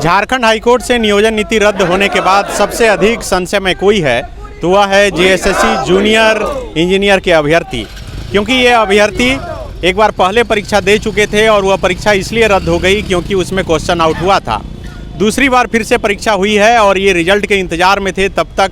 Jharkhand high court से नियोजन नीति रद्द होने के बाद सबसे अधिक संशय में कोई है तो वह है जेएसएससी जूनियर इंजीनियर के अभ्यर्थी, क्योंकि ये अभ्यर्थी एक बार पहले परीक्षा दे चुके थे और वह परीक्षा इसलिए रद्द हो गई क्योंकि उसमें क्वेश्चन आउट हुआ था। दूसरी बार फिर से परीक्षा हुई है और ये रिजल्ट के इंतज़ार में थे, तब तक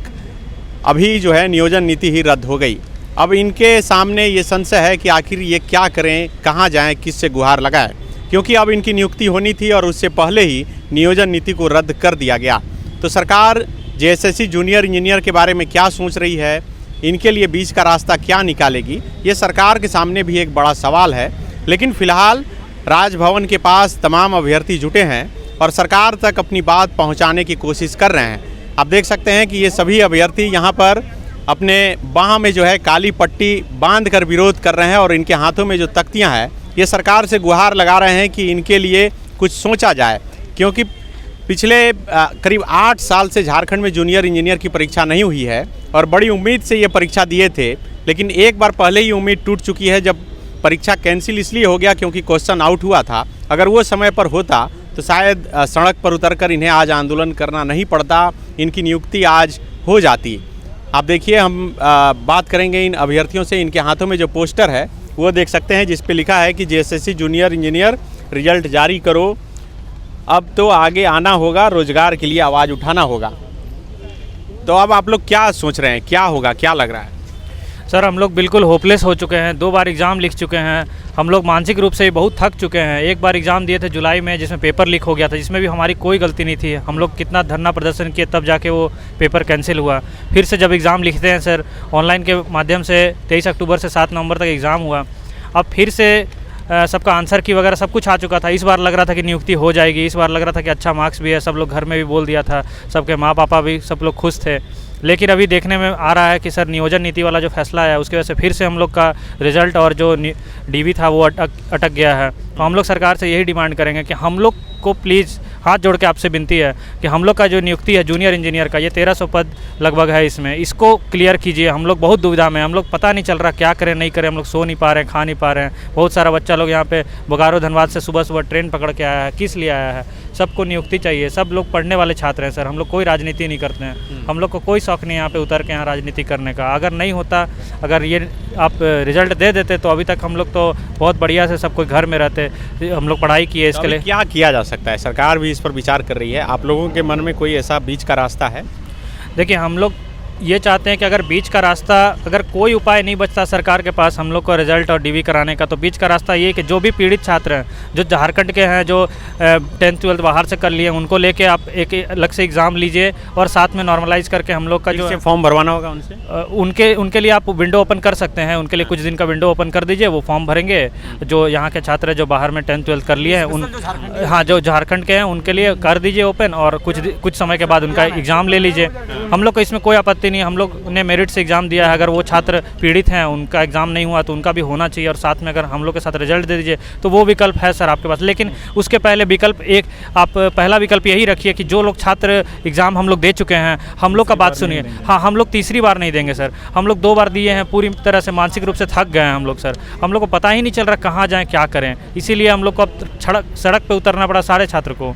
अभी जो है नियोजन नीति ही रद्द हो गई। अब इनके सामने ये संशय है कि आखिर ये क्या करें, कहाँ जाएं, किससे गुहार लगाएं, क्योंकि अब इनकी नियुक्ति होनी थी और उससे पहले ही नियोजन नीति को रद्द कर दिया गया। तो सरकार जेएसएससी जूनियर इंजीनियर के बारे में क्या सोच रही है, इनके लिए बीच का रास्ता क्या निकालेगी, ये सरकार के सामने भी एक बड़ा सवाल है। लेकिन फ़िलहाल राजभवन के पास तमाम अभ्यर्थी जुटे हैं और सरकार तक अपनी बात पहुंचाने की कोशिश कर रहे हैं। आप देख सकते हैं कि ये सभी अभ्यर्थी यहाँ पर अपने बाह में जो है काली पट्टी बांध कर विरोध कर रहे हैं और इनके हाथों में जो तख्तियाँ हैं ये सरकार से गुहार लगा रहे हैं कि इनके लिए कुछ सोचा जाए, क्योंकि पिछले करीब 8 साल से झारखंड में जूनियर इंजीनियर की परीक्षा नहीं हुई है और बड़ी उम्मीद से ये परीक्षा दिए थे। लेकिन एक बार पहले ही उम्मीद टूट चुकी है, जब परीक्षा कैंसिल इसलिए हो गया क्योंकि क्वेश्चन आउट हुआ था। अगर वो समय पर होता तो शायद सड़क पर उतरकर इन्हें आज आंदोलन करना नहीं पड़ता, इनकी नियुक्ति आज हो जाती। आप देखिए, हम बात करेंगे इन अभ्यर्थियों से। इनके हाथों में जो पोस्टर है वो देख सकते हैं, जिस पे लिखा है कि जेएसएससी जूनियर इंजीनियर रिजल्ट जारी करो, अब तो आगे आना होगा, रोजगार के लिए आवाज़ उठाना होगा। तो अब आप लोग क्या सोच रहे हैं, क्या होगा, क्या लग रहा है? सर, हम लोग बिल्कुल होपलेस हो चुके हैं। 2 बार एग्ज़ाम लिख चुके हैं। हम लोग मानसिक रूप से बहुत थक चुके हैं। एक बार एग्ज़ाम दिए थे जुलाई में, जिसमें पेपर लीक हो गया था, जिसमें भी हमारी कोई गलती नहीं थी। हम लोग कितना धरना प्रदर्शन किए, तब जाके वो पेपर कैंसिल हुआ। फिर से जब एग्ज़ाम लिखते हैं सर, ऑनलाइन के माध्यम से 23 अक्टूबर से 7 नवंबर तक एग्ज़ाम हुआ। अब फिर से सबका आंसर की वगैरह सब कुछ आ चुका था। इस बार लग रहा था कि नियुक्ति हो जाएगी, इस बार लग रहा था कि अच्छा मार्क्स भी है, सब लोग घर में भी बोल दिया था, सबके माँ पापा भी सब लोग खुश थे। लेकिन अभी देखने में आ रहा है कि सर नियोजन नीति वाला जो फैसला है उसकी वजह से फिर से हम लोग का रिज़ल्ट और जो डीवी था वो अटक गया है। तो हम लोग सरकार से यही डिमांड करेंगे कि हम लोग को प्लीज़ हाथ जोड़ के आपसे विनती है कि हम लोग का जो नियुक्ति है जूनियर इंजीनियर का, ये 1300 पद लगभग है, इसमें इसको क्लियर कीजिए। हम लोग बहुत दुविधा में, हम लोग पता नहीं चल रहा क्या करें नहीं करें। हम लोग सो नहीं पा रहे हैं, खा नहीं पा रहे हैं। बहुत सारा बच्चा लोग यहाँ पे बोकारो धनबाद से सुबह सुबह ट्रेन पकड़ के आया है। किस लिए आया है? सबको नियुक्ति चाहिए। सब लोग पढ़ने वाले छात्र हैं सर, हम लोग कोई राजनीति नहीं करते हैं। हम लोग को कोई शौक़ नहीं यहाँ पे उतर के यहाँ राजनीति करने का। अगर नहीं होता, अगर ये आप रिजल्ट दे देते तो अभी तक हम लोग तो बहुत बढ़िया से सब कोई घर में रहते, हम लोग पढ़ाई किए। इसके लिए क्या किया जा सकता है? सरकार भी इस पर विचार कर रही है। आप लोगों के मन में कोई ऐसा बीच का रास्ता है? देखिए, हम लोग ये चाहते हैं कि अगर बीच का रास्ता, अगर कोई उपाय नहीं बचता सरकार के पास हम लोग को रिजल्ट और डीवी कराने का, तो बीच का रास्ता ये कि जो भी पीड़ित छात्र हैं, जो झारखंड के हैं, जो 10th 12th बाहर से कर लिए, उनको लेके आप एक अलग से एग्ज़ाम लीजिए और साथ में नॉर्मलाइज करके हम लोग का जो फॉर्म भरवाना होगा उनसे, उनके लिए आप विंडो ओपन कर सकते हैं। उनके लिए कुछ दिन का विंडो ओपन कर दीजिए, वो फॉर्म भरेंगे। जो यहाँ के छात्र हैं जो बाहर में 10th 12th कर लिए हैं, हाँ, जो झारखंड के हैं उनके लिए कर दीजिए ओपन, और कुछ समय के बाद उनका एग्ज़ाम ले लीजिए। हम लोग को इसमें कोई आपत्ति नहीं। हम लोग ने मेरिट से एग्ज़ाम दिया है। अगर वो छात्र पीड़ित हैं, उनका एग्ज़ाम नहीं हुआ तो उनका भी होना चाहिए, और साथ में अगर हम लोग के साथ रिजल्ट दे दीजिए तो वो विकल्प है सर आपके पास। लेकिन उसके पहले विकल्प एक, आप पहला विकल्प यही रखिए कि जो लोग छात्र एग्ज़ाम हम लोग दे चुके हैं, हम लोग का बात सुनिए। हाँ, हम लोग तीसरी बार नहीं देंगे सर। हम लोग 2 बार दिए हैं, पूरी तरह से मानसिक रूप से थक गए हैं हम लोग सर। हम लोग को पता ही नहीं चल रहा कहाँ जाएँ, क्या करें। इसीलिए हम लोग को अब सड़क पर उतरना पड़ा सारे छात्र को।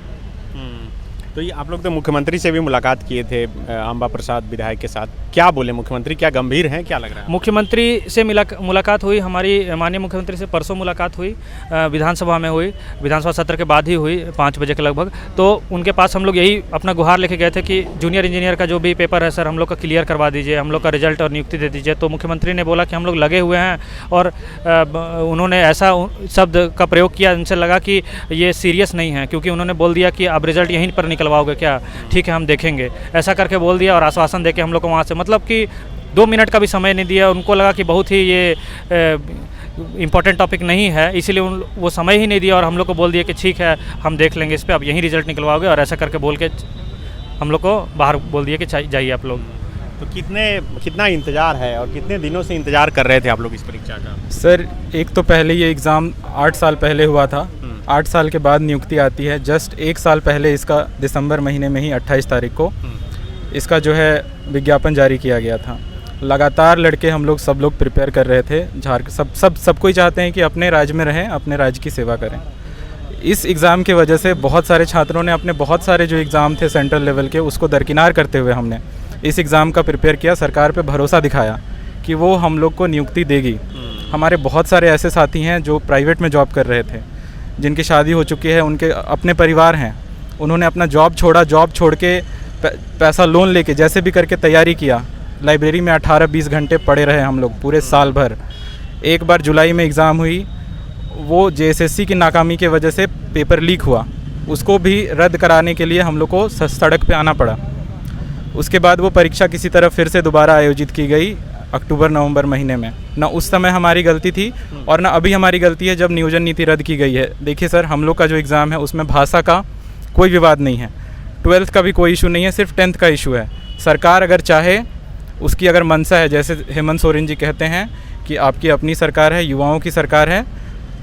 तो ये आप लोग तो मुख्यमंत्री से भी मुलाकात किए थे, अंबा प्रसाद विधायक के साथ। क्या बोले मुख्यमंत्री? क्या गंभीर हैं, क्या लग रहा है? मुख्यमंत्री से मुलाकात हुई, हमारी माननीय मुख्यमंत्री से परसों मुलाकात हुई, विधानसभा में हुई, विधानसभा सत्र के बाद ही हुई, 5 बजे के लगभग। तो उनके पास हम लोग यही अपना गुहार लेके गए थे कि जूनियर इंजीनियर का जो भी पेपर है सर हम लोग का क्लियर करवा दीजिए, हम लोग का रिजल्ट और नियुक्ति दे दीजिए। तो मुख्यमंत्री ने बोला कि हम लोग लगे हुए हैं, और उन्होंने ऐसा शब्द का प्रयोग किया, उनसे लगा कि ये सीरियस नहीं है, क्योंकि उन्होंने बोल दिया कि अब रिजल्ट यहीं पर निकलवाओगे क्या? ठीक है, हम देखेंगे, ऐसा करके बोल दिया। और आश्वासन देके हम लोग को वहाँ से, मतलब कि 2 मिनट का भी समय नहीं दिया। उनको लगा कि बहुत ही ये इम्पोर्टेंट टॉपिक नहीं है, इसीलिए वो समय ही नहीं दिया, और हम लोग को बोल दिया कि ठीक है हम देख लेंगे इस पर, अब यहीं रिजल्ट निकलवाओगे। और ऐसा करके बोल के हम लोग को बाहर बोल दिया कि जाइए आप लोग। तो कितना इंतज़ार है और कितने दिनों से इंतज़ार कर रहे थे आप लोग इस परीक्षा का? सर, एक तो पहले ये एग्ज़ाम 8 साल पहले हुआ था। 8 साल के बाद नियुक्ति आती है। जस्ट 1 साल पहले इसका दिसंबर महीने में ही 28 तारीख को इसका जो है विज्ञापन जारी किया गया था। लगातार लड़के हम लोग सब लोग प्रिपेयर कर रहे थे। सब कोई चाहते हैं कि अपने राज्य में रहें, अपने राज्य की सेवा करें। इस एग्ज़ाम की वजह से बहुत सारे छात्रों ने अपने बहुत सारे जो एग्ज़ाम थे सेंट्रल लेवल के उसको दरकिनार करते हुए हमने इस एग्ज़ाम का प्रिपेयर किया, सरकार पे भरोसा दिखाया कि वो हम लोग को नियुक्ति देगी। हमारे बहुत सारे ऐसे साथी हैं जो प्राइवेट में जॉब कर रहे थे, जिनकी शादी हो चुकी है, उनके अपने परिवार हैं, उन्होंने अपना जॉब छोड़ा, जॉब छोड़ के पैसा लोन लेके जैसे भी करके तैयारी किया। लाइब्रेरी में 18-20 घंटे पढ़े रहे हम लोग पूरे साल भर। एक बार जुलाई में एग्ज़ाम हुई, वो JSSC की नाकामी की वजह से पेपर लीक हुआ, उसको भी रद्द कराने के लिए हम लोग को सड़क पे आना पड़ा। उसके बाद वो परीक्षा किसी तरह फिर से दोबारा आयोजित की गई अक्टूबर-नवंबर महीने में। ना उस समय हमारी गलती थी और ना अभी हमारी गलती है जब नियोजन नीति रद्द की गई है। देखिए सर, हम लोग का जो एग्ज़ाम है उसमें भाषा का कोई विवाद नहीं है, 12th का भी कोई इशू नहीं है, सिर्फ 10th का इशू है। सरकार अगर चाहे, उसकी अगर मंशा है, जैसे हेमंत सोरेन जी कहते हैं कि आपकी अपनी सरकार है, युवाओं की सरकार है,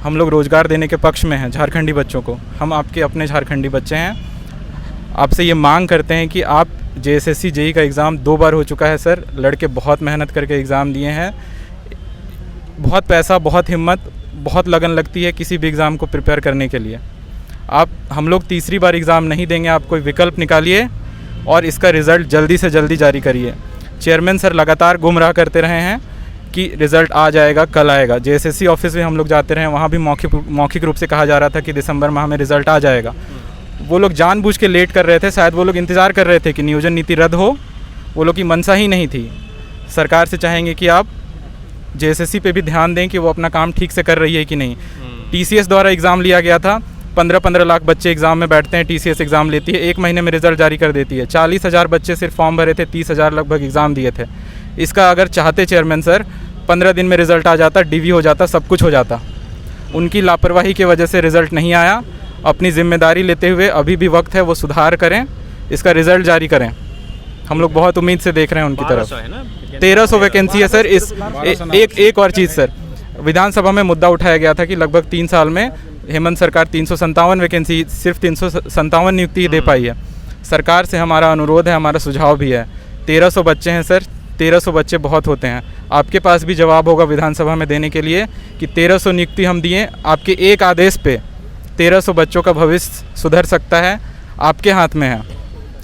हम लोग रोज़गार देने के पक्ष में हैं झारखंडी बच्चों को, हम आपके अपने झारखंडी बच्चे हैं। आपसे ये मांग करते हैं कि आप JSSC JEE का एग्ज़ाम 2 बार हो चुका है सर, लड़के बहुत मेहनत करके एग्ज़ाम दिए हैं, बहुत पैसा, बहुत हिम्मत, बहुत लगन लगती है किसी भी एग्ज़ाम को प्रिपेयर करने के लिए। हम लोग तीसरी बार एग्ज़ाम नहीं देंगे, आप कोई विकल्प निकालिए और इसका रिज़ल्ट जल्दी से जल्दी जारी करिए। चेयरमैन सर लगातार गुमराह करते रहे हैं कि रिज़ल्ट आ जाएगा, कल आएगा। JSSC ऑफिस में हम लोग जाते रहे, वहाँ भी मौखिक रूप से कहा जा रहा था कि दिसंबर माह में रिज़ल्ट आ जाएगा। वो लोग जानबूझ के लेट कर रहे थे, शायद वो लोग इंतज़ार कर रहे थे कि नियोजन नीति रद्द हो, वो लोग की मंशा ही नहीं थी। सरकार से चाहेंगे कि आप JSSC पे भी ध्यान दें कि वो अपना काम ठीक से कर रही है कि नहीं। TCS द्वारा एग्ज़ाम लिया गया था, 15-15 लाख बच्चे एग्ज़ाम में बैठते हैं, TCS एग्ज़ाम लेती है, 1 महीने में रिज़ल्ट जारी कर देती है। 40,000 बच्चे सिर्फ फॉर्म भरे थे, 30,000 लगभग एग्ज़ाम दिए थे। इसका अगर चाहते चेयरमैन सर 15 दिन में रिज़ल्ट आ जाता, DV हो जाता, सब कुछ हो जाता। उनकी लापरवाही की वजह से रिज़ल्ट नहीं आया। अपनी जिम्मेदारी लेते हुए अभी भी वक्त है, वो सुधार करें, इसका रिज़ल्ट जारी करें। हम लोग बहुत उम्मीद से देख रहे हैं उनकी तरफ। 1300 वैकेंसी है सर। एक और चीज़ सर, विधानसभा में मुद्दा उठाया गया था कि लगभग 3 साल में हेमंत सरकार 357 वैकेंसी, सिर्फ 357 नियुक्ति दे पाई है। सरकार से हमारा अनुरोध है, हमारा सुझाव भी है, 1300 बच्चे हैं सर, 1300 बच्चे बहुत होते हैं। आपके पास भी जवाब होगा विधानसभा में देने के लिए कि 1300 नियुक्ति हम दिए, आपके एक आदेश पे 1300 बच्चों का भविष्य सुधर सकता है, आपके हाथ में है।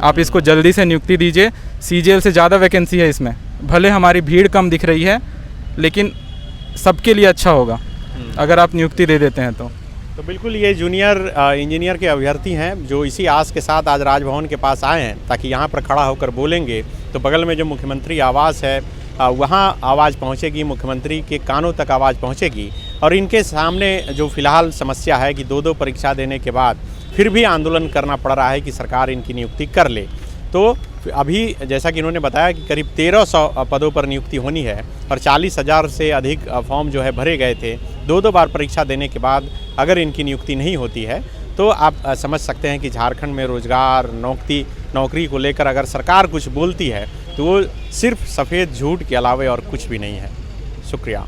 आप इसको जल्दी से नियुक्ति दीजिए। CGL से ज़्यादा वैकेंसी है इसमें, भले हमारी भीड़ कम दिख रही है, लेकिन सबके लिए अच्छा होगा अगर आप नियुक्ति दे देते हैं तो बिल्कुल ये जूनियर इंजीनियर के अभ्यर्थी हैं जो इसी आस के साथ आज राजभवन के पास आए हैं ताकि यहाँ पर खड़ा होकर बोलेंगे तो बगल में जो मुख्यमंत्री आवास है वहाँ आवाज़ पहुँचेगी, मुख्यमंत्री के कानों तक आवाज़ पहुँचेगी। और इनके सामने जो फिलहाल समस्या है कि 2-2 परीक्षा देने के बाद फिर भी आंदोलन करना पड़ रहा है कि सरकार इनकी नियुक्ति कर ले। तो अभी जैसा कि इन्होंने बताया कि करीब 1300 पदों पर नियुक्ति होनी है और 40,000 से अधिक फॉर्म जो है भरे गए थे। 2-2 बार परीक्षा देने के बाद अगर इनकी नियुक्ति नहीं होती है तो आप समझ सकते हैं कि झारखंड में रोज़गार, नौकरी को लेकर अगर सरकार कुछ बोलती है तो वो सिर्फ सफ़ेद झूठ के अलावा और कुछ भी नहीं है। शुक्रिया।